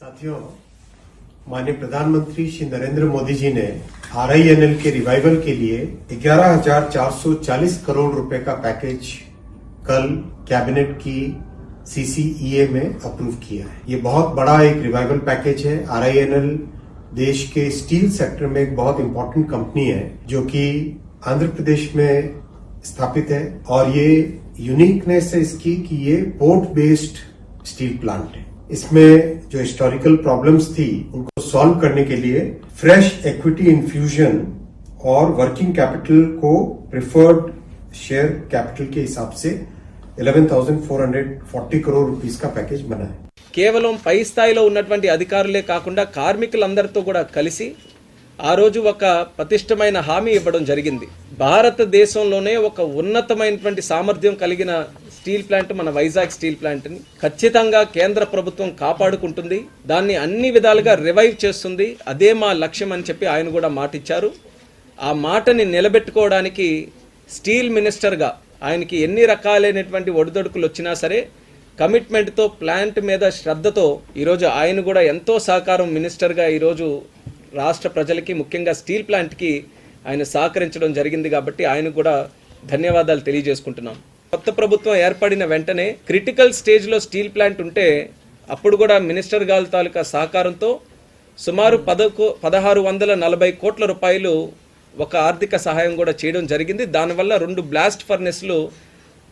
साथियों, माननीय प्रधानमंत्री श्री नरेंद्र मोदी जी ने RINL के रिवाइवल के लिए 11,440 करोड़ रुपए का पैकेज कल कैबिनेट की CCEA में अप्रूव किया है। ये बहुत बड़ा एक रिवाइवल पैकेज है। RINL देश के स्टील सेक्टर में एक बहुत इंपॉर्टेंट कंपनी है जो कि आंध्र प्रदेश में स्थापित है और ये यूनिकनेस है इसकी कि ये पोर्ट बेस्ड स्टील प्लांट है। इसमें जो हिस्टोरिकल प्रॉब्लम्स थी उनको सॉल्व करने के लिए फ्रेश इक्विटी इन्फ्यूजन और वर्किंग कैपिटल को प्रिफर्ड शेयर कैपिटल के हिसाब से 11,440 करोड़ रुपीस का पैकेज बना है। కేవలం పై స్థాయిలో ఉన్నటువంటి అధికారులే కాకుండా కార్మికులందరితో కూడా కలిసి ఆ రోజు ఒక పటిష్టమైన హామీ ఇవ్వడం జరిగింది. భారతదేశంలోనే ఒక ఉన్నతమైనటువంటి సామర్థ్యం కలిగిన స్టీల్ ప్లాంట్ మన వైజాగ్ స్టీల్ ప్లాంట్ని ఖచ్చితంగా కేంద్ర ప్రభుత్వం కాపాడుకుంటుంది, దాన్ని అన్ని విధాలుగా రివైవ్ చేస్తుంది, అదే మా లక్ష్యం అని చెప్పి ఆయన కూడా మాటిచ్చారు. ఆ మాటని నిలబెట్టుకోవడానికి స్టీల్ మినిస్టర్గా ఆయనకి ఎన్ని రకాలైనటువంటి ఒడిదొడుకులు వచ్చినా సరే కమిట్మెంట్తో ప్లాంట్ మీద శ్రద్ధతో ఈరోజు ఆయన కూడా ఎంతో సహకారం మినిస్టర్గా ఈరోజు రాష్ట్ర ప్రజలకి ముఖ్యంగా స్టీల్ ప్లాంట్కి ఆయన సహకరించడం జరిగింది. కాబట్టి ఆయనకు కూడా ధన్యవాదాలు తెలియజేసుకుంటున్నాం. కొత్త ప్రభుత్వం ఏర్పడిన వెంటనే క్రిటికల్ స్టేజ్లో స్టీల్ ప్లాంట్ ఉంటే అప్పుడు కూడా మినిస్టర్ గారి తాలూకా సహకారంతో సుమారు 1,640 కోట్ల రూపాయలు ఒక ఆర్థిక సహాయం కూడా చేయడం జరిగింది. దానివల్ల 2 బ్లాస్ట్ ఫర్నెస్లు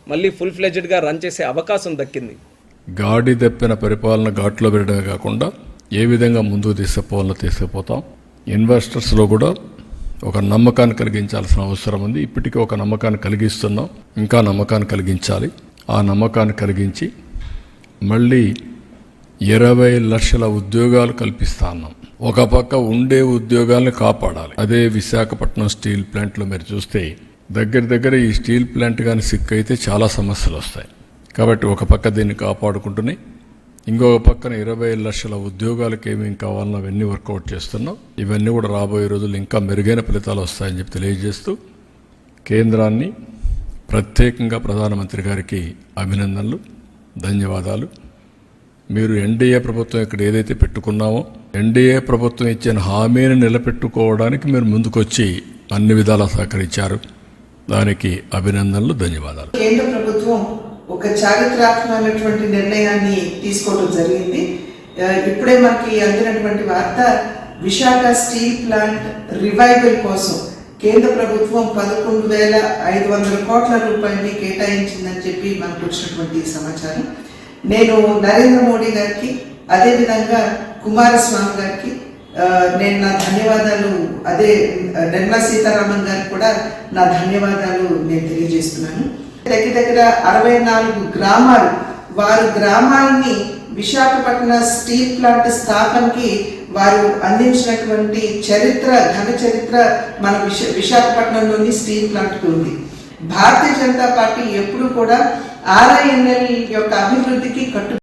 మళ్ళీ ఫుల్ ఫ్లెడ్జ్డ్గా రన్ చేసే అవకాశం దక్కింది. గాడి దప్పిన పరిపాలన ఘాట్లో పెట్టడమే కాకుండా ఏ విధంగా ముందుకు తీసుకుపోతాం, ఇన్వెస్టర్స్లో కూడా ఒక నమ్మకాన్ని కలిగించాల్సిన అవసరం ఉంది. ఇప్పటికీ ఒక నమ్మకాన్ని కలిగిస్తున్నాం, ఇంకా నమ్మకాన్ని కలిగించాలి. ఆ నమ్మకాన్ని కలిగించి మళ్ళీ 20 లక్షల ఉద్యోగాలు కల్పిస్తా ఉన్నాం. ఒక పక్క ఉండే ఉద్యోగాలను కాపాడాలి. అదే విశాఖపట్నం స్టీల్ ప్లాంట్లో మీరు చూస్తే దగ్గర ఈ స్టీల్ ప్లాంట్ కానీ సిక్ అయితే చాలా సమస్యలు వస్తాయి. కాబట్టి ఒక పక్క దీన్ని కాపాడుకుంటూనే ఇంకొక పక్కన 20 లక్షల ఉద్యోగాలకు ఏమేమి కావాలన్నా అవన్నీ వర్కౌట్ చేస్తున్నాం. ఇవన్నీ కూడా రాబోయే రోజులు ఇంకా మెరుగైన ఫలితాలు వస్తాయని చెప్పి తెలియజేస్తూ కేంద్రాన్ని ప్రత్యేకంగా ప్రధానమంత్రి గారికి అభినందనలు, ధన్యవాదాలు. మీరు ఎన్డీఏ ప్రభుత్వం ఇక్కడ ఏదైతే పెట్టుకున్నామో ఎన్డీఏ ప్రభుత్వం ఇచ్చిన హామీని నిలబెట్టుకోవడానికి మీరు ముందుకొచ్చి అన్ని విధాలా సహకరించారు. దానికి అభినందనలు, ధన్యవాదాలు. కేంద్ర ప్రభుత్వం ఒక చారిత్రాత్మకమైనటువంటి నిర్ణయాన్ని తీసుకోవడం జరిగింది. ఇప్పుడే మనకి అందినటువంటి వార్త, విశాఖ స్టీల్ ప్లాంట్ రివైవల్ కోసం కేంద్ర ప్రభుత్వం 11,500 కోట్ల రూపాయలని కేటాయించిందని చెప్పి మనకు వచ్చినటువంటి సమాచారం. నేను నరేంద్ర మోడీ గారికి అదేవిధంగా కుమారస్వామి గారికి నేను నా ధన్యవాదాలు, అదే నిర్మలా సీతారామన్ గారికి కూడా నా ధన్యవాదాలు నేను తెలియజేస్తున్నాను. దగ్గర 64 గ్రామాలు, వారు గ్రామాలని విశాఖపట్నం స్టీల్ ప్లాంట్ స్థాపనకి వారు అందించినటువంటి చరిత్ర, ఘన చరిత్ర మన విశాఖపట్నంలోని స్టీల్ ప్లాంట్కి ఉంది. భారతీయ జనతా పార్టీ ఎప్పుడు కూడా RINL యొక్క అభివృద్ధికి